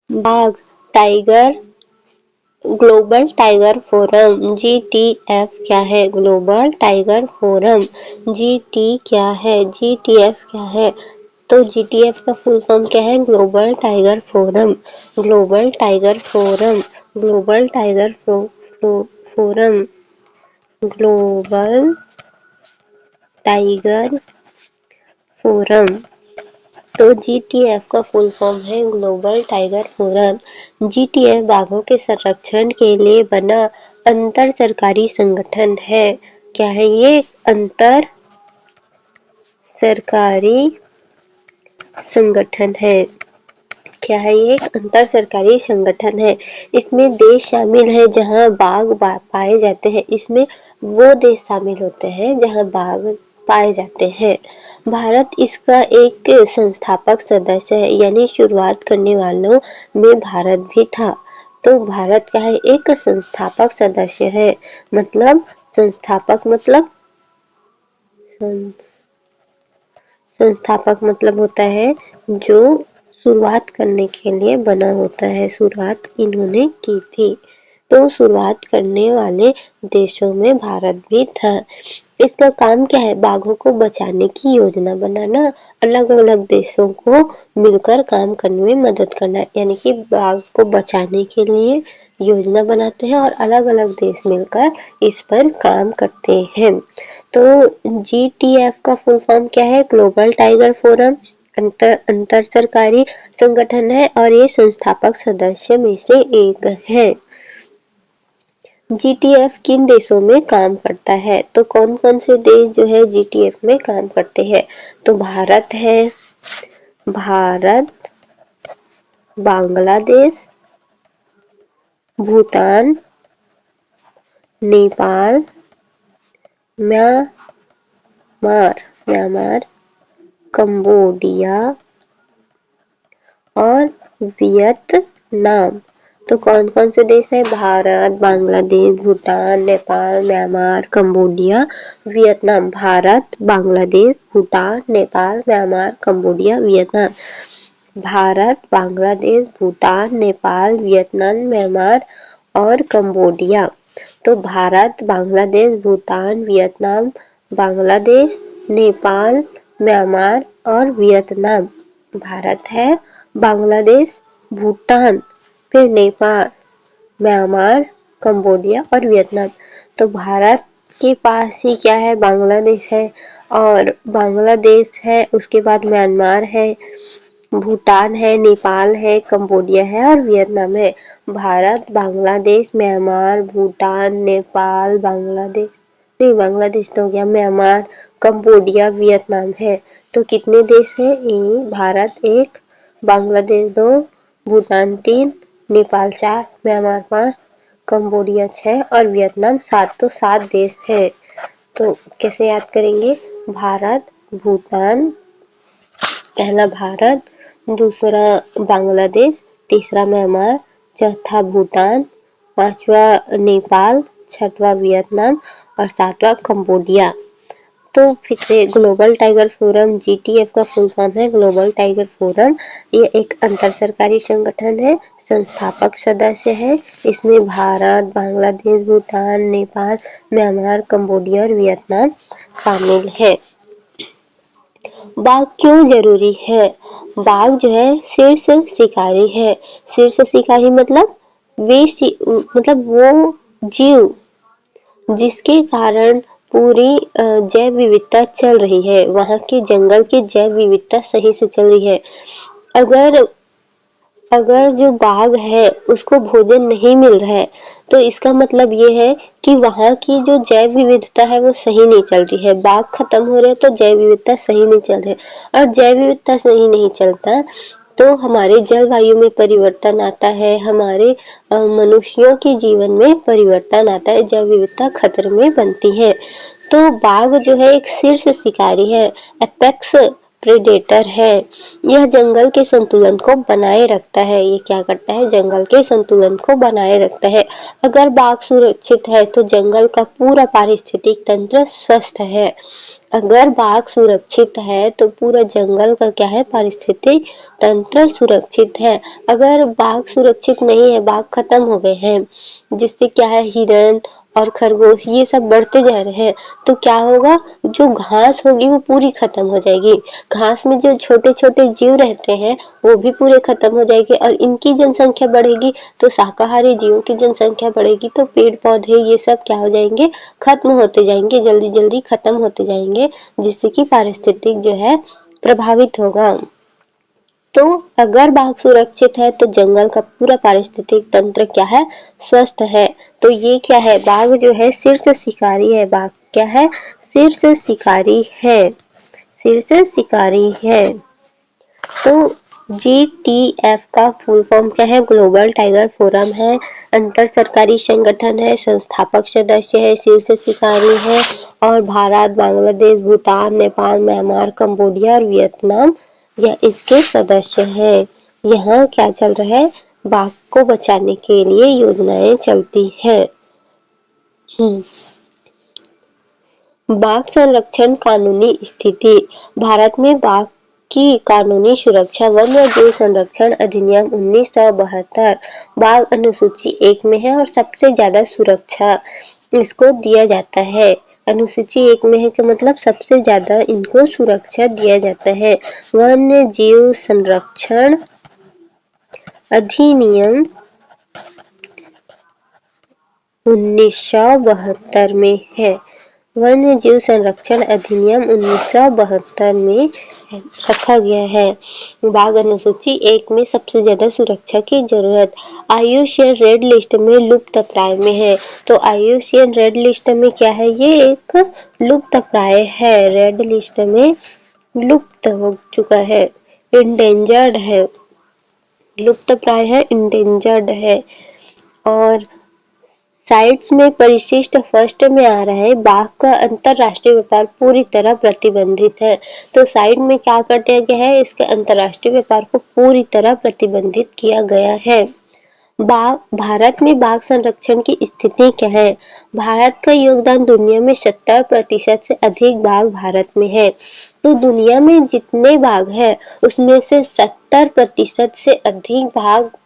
बाघ tiger global tiger forum GTF क्या है? ग्लोबल टाइगर फोरम GT क्या है? GTF क्या है? तो GTF का फुल फॉर्म क्या है? Global tiger forum. Global tiger forum global tiger forum global tiger forum. तो GTF का फुल फॉर्म है ग्लोबल टाइगर फोरम। GTF बाघों के संरक्षण के लिए बना अंतर सरकारी संगठन है। क्या है ये? अंतर सरकारी संगठन है। क्या है ये? एक अंतर सरकारी संगठन है। इसमें देश शामिल है जहां बाघ पाए जाते हैं। इसमें वो देश शामिल होते हैं जहां बाघ पाए जाते हैं। भारत इसका एक संस्थापक सदस्य है, यानी शुरुआत करने वालों में भारत भी था। तो भारत का है एक संस्थापक सदस्य है। मतलब संस्थापक मतलब संस्थापक मतलब होता है जो शुरुआत करने के लिए बना होता है। शुरुआत इन्होंने की थी। तो शुरुआत करने वाले देशों में भारत भी था। इसका काम क्या है? बाघों को बचाने की योजना बनाना, अलग अलग देशों को मिलकर काम करने में मदद करना। यानी कि बाघ को बचाने के लिए योजना बनाते हैं और अलग अलग देश मिलकर इस पर काम करते हैं। तो GTF का फुल फॉर्म क्या है? ग्लोबल टाइगर फोरम अंतर सरकारी संगठन है और ये संस्थापक सदस्य में से एक है। GTF किन देशों में काम करता है? तो कौन कौन से देश जो है GTF में काम करते हैं? तो भारत है, भारत, बांग्लादेश, भूटान, नेपाल, म्यांमार, कंबोडिया और वियतनाम। तो कौन कौन से देश है? Bharat, Bangladesh, Bhutan, Nepal, Myanmar, Cambodia, Vietnam. Bharat, Bangladesh, Bhutan, Nepal, Myanmar, Cambodia, Vietnam. Bharat, Bangladesh, Bhutan, Nepal, Vietnam, Myanmar और कंबोडिया। तो भारत, बांग्लादेश, भूटान, वियतनाम, बांग्लादेश, नेपाल, म्यांमार और वियतनाम। भारत है, बांग्लादेश, भूटान, फिर नेपाल, म्यांमार, कंबोडिया और वियतनाम। तो भारत के पास ही क्या है? बांग्लादेश है और बांग्लादेश है, उसके बाद म्यांमार है, भूटान है, नेपाल है, कंबोडिया है और वियतनाम है। भारत, बांग्लादेश, म्यांमार, भूटान, नेपाल, बांग्लादेश नहीं, बांग्लादेश तो हो गया, म्यांमार, कंबोडिया, वियतनाम है। तो कितने देश है? भारत 1, बांग्लादेश 2, भूटान 3, नेपाल 4, म्यांमार 5, कंबोडिया 6 और वियतनाम 7। तो 7 देश है। तो कैसे याद करेंगे? भारत, भूटान, पहला भारत, दूसरा बांग्लादेश, तीसरा म्यांमार, चौथा भूटान, पांचवा नेपाल, छठवां वियतनाम और सातवां कंबोडिया। तो फिर से ग्लोबल टाइगर फोरम GTF का फुल फॉर्म है ग्लोबल टाइगर फोरम। ये एक अंतर सरकारी संगठन है, संस्थापक सदस्य है। इसमें भारत, बांग्लादेश, भूटान, नेपाल, म्यांमार, कंबोडिया और वियतनाम शामिल है। बाघ क्यों जरूरी है? बाघ जो है शीर्ष शिकारी है। शीर्ष शिकारी मतलब मतलब वो जीव जिसके कारण पूरी जैव विविधता चल रही है। वहाँ के जंगल की जैव विविधता सही से चल रही है। अगर अगर जो बाघ है उसको भोजन नहीं मिल रहा है तो इसका मतलब ये है कि वहाँ की जो जैव विविधता है वो सही नहीं चल रही है। बाघ खत्म हो रहे हैं तो जैव विविधता सही नहीं चल रही है और जैव विविधता सही नहीं चलता तो हमारे जलवायु में परिवर्तन आता है, हमारे मनुष्यों के जीवन में परिवर्तन आता है, जैव विविधता खतरे में बनती है। तो बाघ जो है एक शीर्ष शिकारी है, एपेक्स प्रेडेटर है। यह जंगल के संतुलन को बनाए रखता है। ये क्या करता है? जंगल के संतुलन को बनाए रखता है। अगर बाघ सुरक्षित है तो जंगल का पूरा पारिस्थितिक तंत्र स्वस्थ है। अगर बाघ सुरक्षित है तो पूरा जंगल का क्या है? पारिस्थितिक तंत्र सुरक्षित है। अगर बाघ सुरक्षित नहीं है, बाघ खत्म हो गए हैं, जिससे क्या है? हिरण और खरगोश ये सब बढ़ते जा रहे हैं, तो क्या होगा? जो घास होगी वो पूरी खत्म हो जाएगी। घास में जो छोटे छोटे जीव रहते हैं वो भी पूरे खत्म हो जाएंगे और इनकी जनसंख्या बढ़ेगी तो शाकाहारी जीवों की जनसंख्या बढ़ेगी, तो पेड़ पौधे ये सब क्या हो जाएंगे? खत्म होते जाएंगे, जल्दी जल्दी खत्म होते जाएंगे, जिससे कि पारिस्थितिक जो है प्रभावित होगा। तो अगर बाघ सुरक्षित है तो जंगल का पूरा पारिस्थितिक तंत्र क्या है? स्वस्थ है। तो ये क्या है? बाघ जो है शीर्ष शिकारी है। बाघ क्या है? शीर्ष शिकारी है। शीर्ष शिकारी है। तो GTF का फुल फॉर्म क्या है? ग्लोबल टाइगर फोरम है। अंतर सरकारी संगठन है। संस्थापक सदस्य है, शीर्ष शिकारी है और भारत, बांग्लादेश, भूटान, नेपाल, म्यांमार, कंबोडिया और वियतनाम यह इसके सदस्य हैं। यहाँ क्या चल रहा है? बाघ को बचाने के लिए योजनाएं चलती है। बाघ संरक्षण कानूनी स्थिति। भारत में बाघ की कानूनी सुरक्षा वन्य जीव संरक्षण अधिनियम 1972 बाघ अनुसूची 1 में है और सबसे ज्यादा सुरक्षा इसको दिया जाता है। अनुसूची 1 में है कि मतलब सबसे ज्यादा इनको सुरक्षा दिया जाता है। वन्य जीव संरक्षण अधिनियम 1972 में है। वन्य जीव संरक्षण अधिनियम 1972 में रखा गया है। बाघ अनुसूची 1 में सबसे ज्यादा सुरक्षा की जरूरत। IUCN रेड लिस्ट में लुप्त प्राय में है। तो IUCN रेड लिस्ट में क्या है? ये एक लुप्त प्राय है। रेड लिस्ट में लुप्त हो चुका है, इंडेंजर्ड है, लुप्त प्राय है, इंडेंजर्ड है। और साइट्स में परिशिष्ट फर्स्ट में आ रहा है। बाघ का अंतरराष्ट्रीय व्यापार पूरी तरह प्रतिबंधित है। तो साइट में क्या कर दिया गया है? इसके अंतरराष्ट्रीय व्यापार को पूरी तरह प्रतिबंधित किया गया है। भारत में बाघ संरक्षण की स्थिति क्या है? भारत का योगदान दुनिया में 70% से अधिक बाघ भारत में है। तो दुनिया में जितने बाघ है उसमें से 70% से अधिक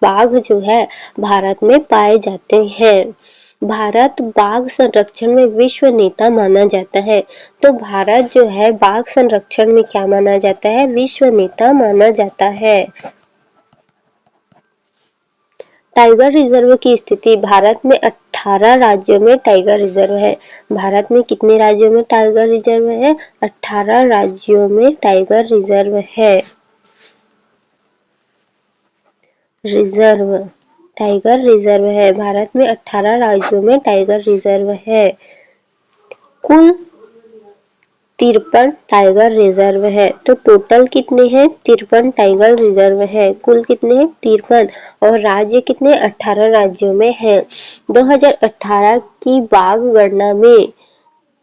बाघ जो है भारत में पाए जाते हैं। भारत बाघ संरक्षण में विश्व नेता माना जाता है। तो भारत जो है बाघ संरक्षण में क्या माना जाता है? विश्व नेता माना जाता है। टाइगर रिजर्व की स्थिति। भारत में 18 राज्यों में टाइगर रिजर्व है। भारत में कितने राज्यों में टाइगर रिजर्व है? 18 राज्यों में टाइगर रिजर्व है। रिजर्व, टाइगर रिजर्व है। भारत में 18 राज्यों में टाइगर रिजर्व है। कुल 53 टाइगर रिजर्व है। तो टोटल कितने हैं? 53 टाइगर रिजर्व है। कुल कितने हैं? 53। और राज्य कितने? 18 राज्यों में है। 2018 की बाघ गणना में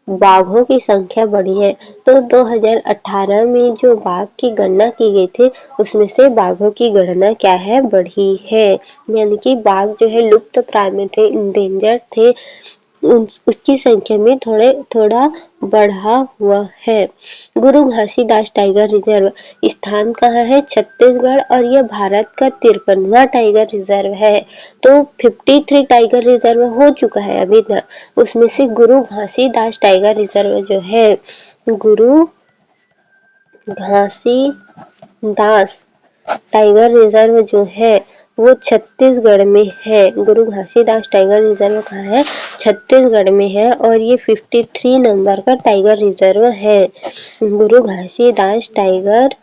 बाघों की संख्या बढ़ी है। तो 2018 में जो बाघ की गणना की गई थी उसमें से बाघों की गणना क्या है? बढ़ी है। यानी कि बाघ जो है लुप्त प्राय में थे, इंडेंजर्ड थे, उसकी संख्या में थोड़ा बढ़ा हुआ है। गुरु घासीदास टाइगर रिजर्व स्थान कहाँ है? छत्तीसगढ़ और यह भारत का 53वां टाइगर रिजर्व है। तो 53 टाइगर रिजर्व हो चुका है अभी तक। उसमें से गुरु घासीदास टाइगर रिजर्व जो है, गुरु घासीदास टाइगर रिजर्व जो है वो छत्तीसगढ़ में है। गुरु घासीदास टाइगर रिजर्व कहाँ है? छत्तीसगढ़ में है और ये 53 नंबर का टाइगर रिजर्व है। गुरु घासीदास टाइगर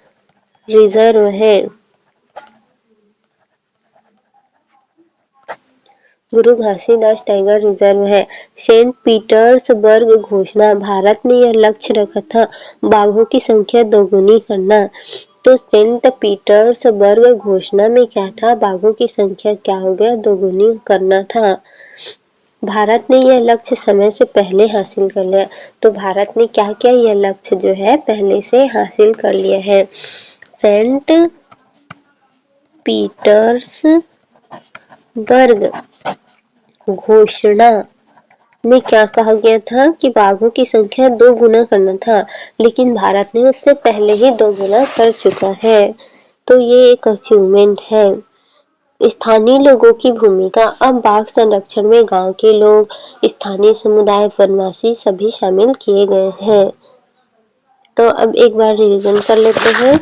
रिजर्व है। गुरु घासीदास टाइगर रिजर्व है। सेंट पीटर्सबर्ग घोषणा। भारत ने यह लक्ष्य रखा था बाघों की संख्या दोगुनी करना। तो सेंट पीटर्सबर्ग घोषणा में क्या था? बाघों की संख्या क्या हो गया? दोगुनी करना था। भारत ने यह लक्ष्य समय से पहले हासिल कर लिया। तो भारत ने क्या किया, यह लक्ष्य जो है पहले से हासिल कर लिया है। सेंट पीटर्सबर्ग घोषणा में क्या कहा गया था कि बाघों की संख्या 2 गुना करना था, लेकिन भारत ने उससे पहले ही 2 गुना कर चुका है। तो ये एक अचीवमेंट है। स्थानीय लोगों की भूमिका। अब बाघ संरक्षण में गांव के लोग, स्थानीय समुदाय, वनवासी सभी शामिल किए गए हैं। तो अब एक बार रिवीजन कर लेते हैं।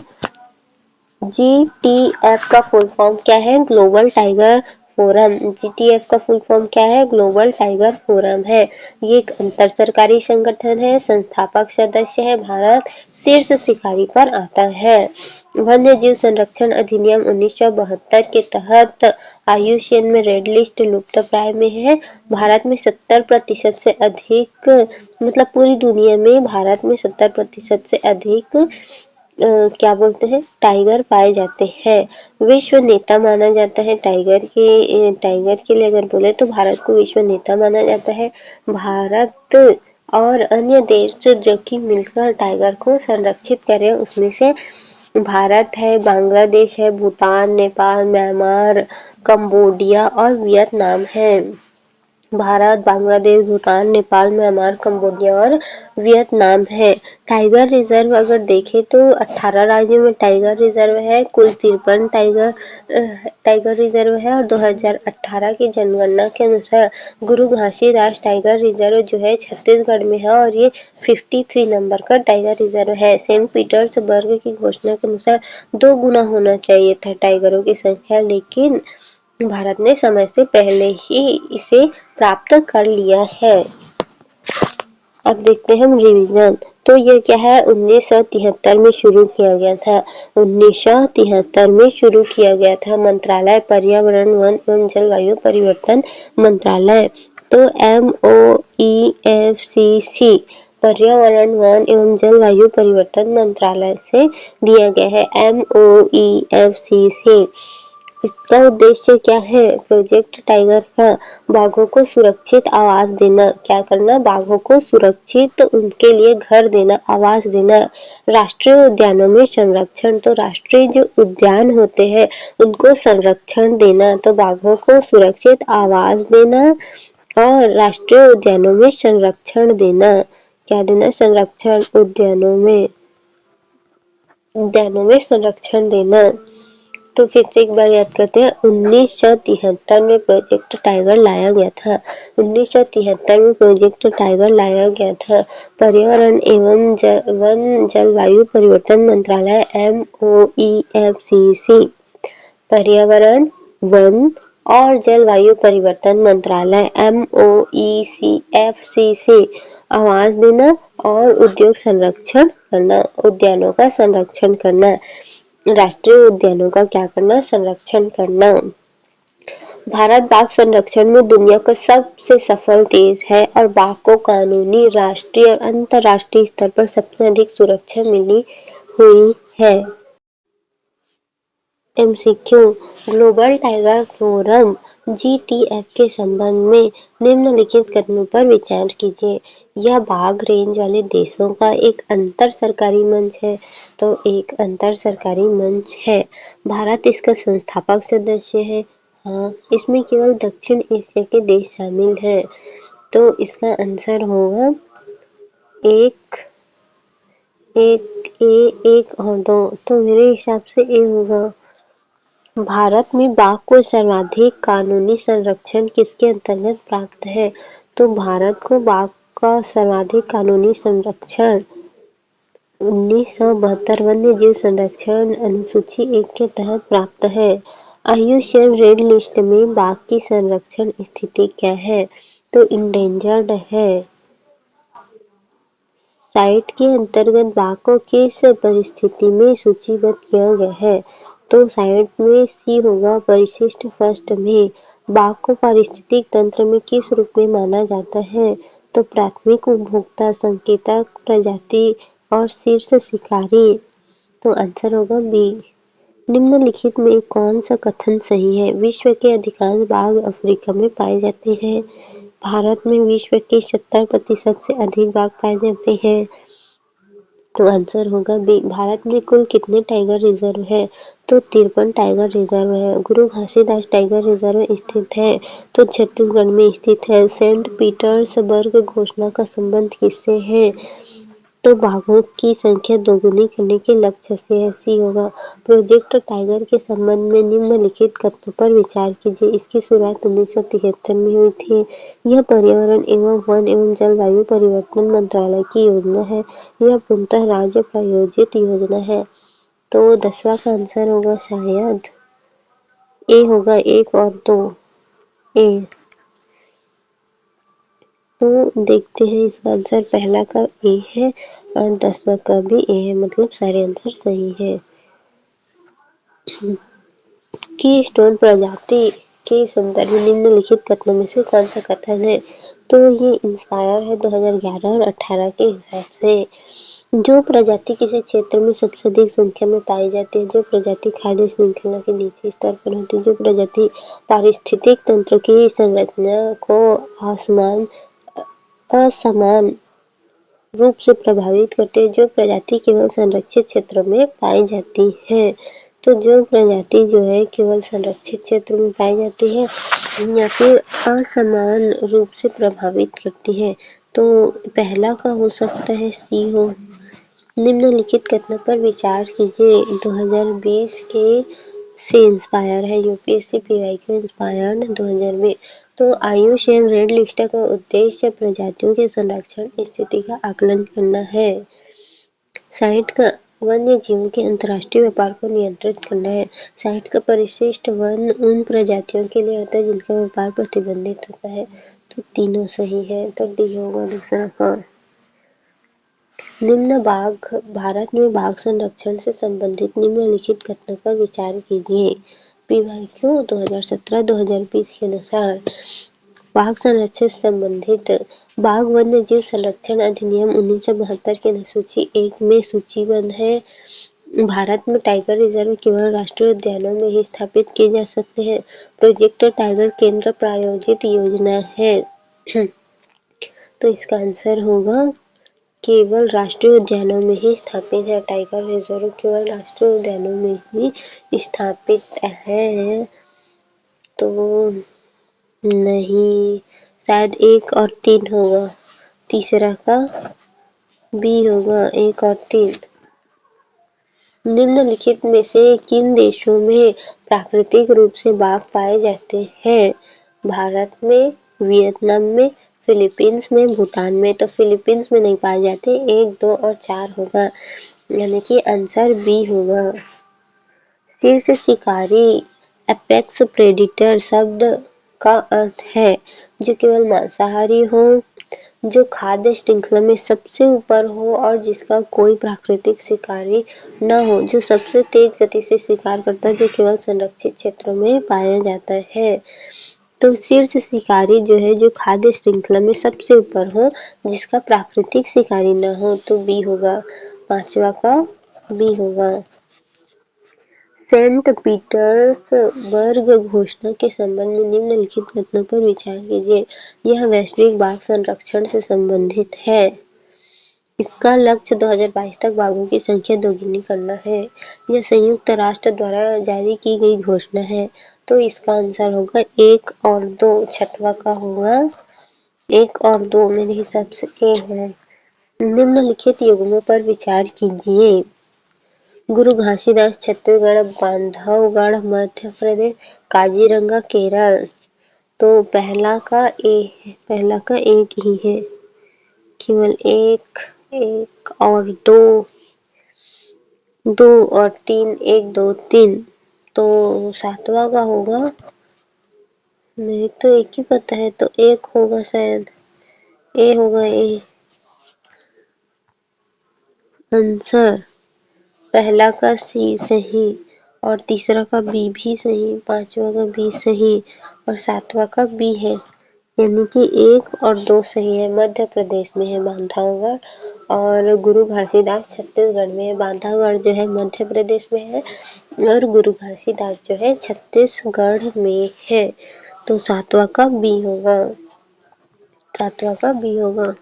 GTF का फुल फॉर्म क्या है, ग्लोबल टाइगर फोरम। GTF का फुल फॉर्म क्या है, ग्लोबल टाइगर फोरम है। ये एक अंतर सरकारी संगठन है। संस्थापक सदस्य है भारत। शीर्ष शिकारी पर आता है। वन्य जीव संरक्षण अधिनियम 1972 के तहत IUCN में रेड लिस्ट लुप्तप्राय में है। भारत में 70% से अधिक, मतलब पूरी दुनिया में भारत में 70% से अधिक क्या बोलते हैं, टाइगर पाए जाते हैं। विश्व नेता माना जाता है टाइगर के लिए अगर बोले तो भारत को विश्व नेता माना जाता है। भारत और अन्य देश जो कि मिलकर टाइगर को संरक्षित करें, उसमें से भारत है, बांग्लादेश है, भूटान, नेपाल, म्यांमार, कंबोडिया और वियतनाम है। भारत, बांग्लादेश, भूटान, नेपाल, म्यांमार, कंबोडिया और वियतनाम है। टाइगर रिजर्व अगर देखें तो 18 राज्यों में टाइगर रिजर्व है। कुल 53 टाइगर रिजर्व है और 2018 की जनगणना के अनुसार गुरु घासीदास टाइगर रिजर्व जो है छत्तीसगढ़ में है और ये 53 नंबर का टाइगर रिजर्व है। सेंट पीटर्सबर्ग की घोषणा के अनुसार 2 गुना होना चाहिए था टाइगरों की संख्या, लेकिन भारत ने समय से पहले ही इसे प्राप्त कर लिया है। अब देखते हैं हम रिवीजन। तो ये क्या है, 1973 में शुरू किया गया था। 1973 में शुरू किया गया था मंत्रालय, पर्यावरण, वन एवं जलवायु परिवर्तन मंत्रालय। तो MOEFCC पर्यावरण, वन एवं जलवायु परिवर्तन मंत्रालय से दिया गया है। MOEFCC इसका उद्देश्य क्या है, प्रोजेक्ट टाइगर का बाघों को सुरक्षित आवास देना। क्या करना, बाघों को सुरक्षित, उनके लिए घर देना, आवास देना। राष्ट्रीय उद्यानों में संरक्षण, तो राष्ट्रीय जो उद्यान होते हैं उनको संरक्षण देना, तो बाघों को सुरक्षित आवास देना और राष्ट्रीय उद्यानों में संरक्षण देना। क्या देना, संरक्षण, उद्यानों में संरक्षण देना। तो फिर से एक बार याद करते हैं। 1973 में प्रोजेक्ट टाइगर लाया गया था। 1973 में प्रोजेक्ट टाइगर लाया गया था। पर्यावरण एवं वन जलवायु परिवर्तन मंत्रालय MOEFCC पर्यावरण, वन और जलवायु परिवर्तन मंत्रालय MOEFCC आवास देना और उद्योग संरक्षण करना, उद्यानों का संरक्षण करना, राष्ट्रीय उद्यानों का क्या करना, संरक्षण करना। भारत बाघ संरक्षण में दुनिया का सबसे सफल देश है और बाघ को कानूनी, राष्ट्रीय और अंतर्राष्ट्रीय स्तर पर सबसे अधिक सुरक्षा मिली हुई है। MCQ global tiger forum GTF के संबंध में निम्नलिखित कदमों पर विचार कीजिए। यह बाघ रेंज वाले देशों का एक अंतर सरकारी मंच है। तो एक अंतर सरकारी मंच है। भारत इसका संस्थापक सदस्य है। हाँ, इसमें केवल दक्षिण एशिया के देश शामिल हैं। तो इसका आंसर होगा एक और 2। तो मेरे हिसाब से ए होगा। भारत में बाघ को सर्वाधिक कानूनी संरक्षण किसके अंतर्गत प्राप्त है? तो भारत को बाघ का सर्वाधिक कानूनी संरक्षण 1972 वन्य जीव संरक्षण अनुसूची 1 के तहत प्राप्त है। IUCN रेड लिस्ट में बाघ की संरक्षण स्थिति क्या है? तो इंडेंजर्ड है। साइट के अंतर्गत बाघ को किस परिस्थिति में सूचीबद्ध किया गया है? तो साइट में सी होगा, परिशिष्ट फर्स्ट में। बाघ को पारिस्थितिक तंत्र में किस रूप में माना जाता है? तो प्राथमिक उपभोक्ता, संकेतक प्रजाति और शीर्ष शिकारी। तो आंसर होगा बी। निम्नलिखित में कौन सा कथन सही है? विश्व के अधिकांश बाघ अफ्रीका में पाए जाते हैं। भारत में विश्व के 70% से अधिक बाघ पाए जाते हैं। तो आंसर होगा बी। भारत में कुल कितने टाइगर रिजर्व है? तो 53 टाइगर रिजर्व है। गुरु घासीदास टाइगर रिजर्व स्थित है तो छत्तीसगढ़ में स्थित है। सेंट पीटर्सबर्ग घोषणा का संबंध किससे है? तो बाघों की संख्या दोगुनी करने के लक्ष्य से है। सी होगा। प्रोजेक्ट टाइगर के संबंध में निम्नलिखित कथनों पर विचार कीजिए। इसकी शुरुआत 1973 में हुई थी। यह पर्यावरण एवं वन एवं जलवायु परिवर्तन मंत्रालय की योजना है। यह पूर्णतः राज्य प्रायोजित योजना है। तो 10वां का आंसर होगा शायद ए होगा, 1 और 2 ए। तो देखते हैं इसका आंसर। पहला का ए है और 10वां का भी ए है, मतलब सारे आंसर सही है। की स्टोन प्रजाति के संदर्भ में निम्नलिखित कथनों में से कौन सा कथन है? तो ये इंस्पायर है 2011 और 18 के हिसाब से। जो प्रजाति किसी क्षेत्र में सबसे अधिक संख्या में पाई जाती है, जो प्रजाति खाद्य श्रृंखला के निचले स्तर पर होती है, जो प्रजाति पारिस्थितिक तंत्र की संरचना को असमान रूप से प्रभावित करते हैं, जो प्रजाति केवल संरक्षित क्षेत्र में पाई जाती है। तो जो प्रजाति जो है केवल संरक्षित क्षेत्र में पाई जाती है या फिर असमान रूप से प्रभावित करती है, तो पहला का हो सकता है सी हो। निम्नलिखित कथनों पर विचार कीजिए। 2020 के से इंस्पायर है, यूपीएससी पीवाईक्यू इंस्पायर्ड 2020। तो आयुष्मान रेड लिस्ट का उद्देश्य प्रजातियों के संरक्षण स्थिति का आकलन करना है। 60 का वन्य जीवों के अंतर्राष्ट्रीय व्यापार को नियंत्रित करना है। 60 का परिशिष्ट वन उन प्रजातियों के लिए होता है जिनका व्यापार प्रतिबंधित होता है। तो तीनों सही है, तो डी होगा दूसरा का। निम्न बाघ भारत में बाघ संरक्षण से संबंधित निम्नलिखित कथनों पर विचार कीजिए। पीवाईक्यू 2017-2020 के अनुसार बाघ संरक्षण से संबंधित बाघ वन्य जीव संरक्षण अधिनियम 1972 के अनुसूची 1 में सूचीबद्ध है। भारत में टाइगर रिजर्व केवल राष्ट्रीय उद्यानों में ही स्थापित किए जा सकते हैं। प्रोजेक्ट टाइगर केंद्र प्रायोजित योजना है। तो इसका आंसर होगा केवल राष्ट्रीय उद्यानों में ही स्थापित है। टाइगर रिजर्व केवल राष्ट्रीय उद्यानों में ही स्थापित है। तो नहीं, शायद 1 और 3 होगा। तीसरा का बी होगा, 1 और 3। निम्नलिखित में से किन देशों में प्राकृतिक रूप से बाघ पाए जाते हैं? भारत में, वियतनाम में, फिलीपींस में, भूटान में। तो फिलीपींस में नहीं पाए जाते। 1, 2 और 4 होगा, यानी कि आंसर बी होगा। शीर्ष शिकारी एपेक्स प्रेडिटर शब्द का अर्थ है जो केवल मांसाहारी हो, जो खाद्य श्रृंखला में सबसे ऊपर हो और जिसका कोई प्राकृतिक शिकारी न हो, जो सबसे तेज गति से शिकार करता है, जो केवल संरक्षित क्षेत्रों में पाया जाता है। तो शीर्ष शिकारी जो है जो खाद्य श्रृंखला में सबसे ऊपर हो, जिसका प्राकृतिक शिकारी न हो, तो बी होगा। 5वां का बी होगा। सेंट पीटर्सबर्ग घोषणा के संबंध में निम्नलिखित कथनों पर विचार कीजिए। यह वैश्विक बाघ संरक्षण से संबंधित है। इसका लक्ष्य 2022 तक बाघों की संख्या दोगुनी करना है। यह संयुक्त राष्ट्र द्वारा जारी की गई घोषणा है। तो इसका आंसर होगा 1 और 2। 6वां का होगा 1 और 2, मेरे हिसाब से ए है। निम्नलिखित युग्मों पर विचार कीजिए। गुरु घासीदास छत्तीसगढ़, बांधवगढ़ मध्य प्रदेश, काजीरंगा केरल। तो पहला का एक ही है, केवल 1 और 2, 2 और 3, 1, 2, 3। तो 7वां का होगा, मेरे तो एक ही पता है, तो 1 होगा शायद, ए होगा ए आंसर। पहला का सी सही और तीसरा का बी भी सही, 5वां का बी सही और 7वां का बी है, यानी कि 1 और 2 सही है। मध्य प्रदेश में है बांधवगढ़ और गुरु घासीदास छत्तीसगढ़ में है। बांधवगढ़ जो है मध्य प्रदेश में है और गुरु घासीदास जो है छत्तीसगढ़ में है। तो 7वां का बी होगा। सातवां का बी होगा।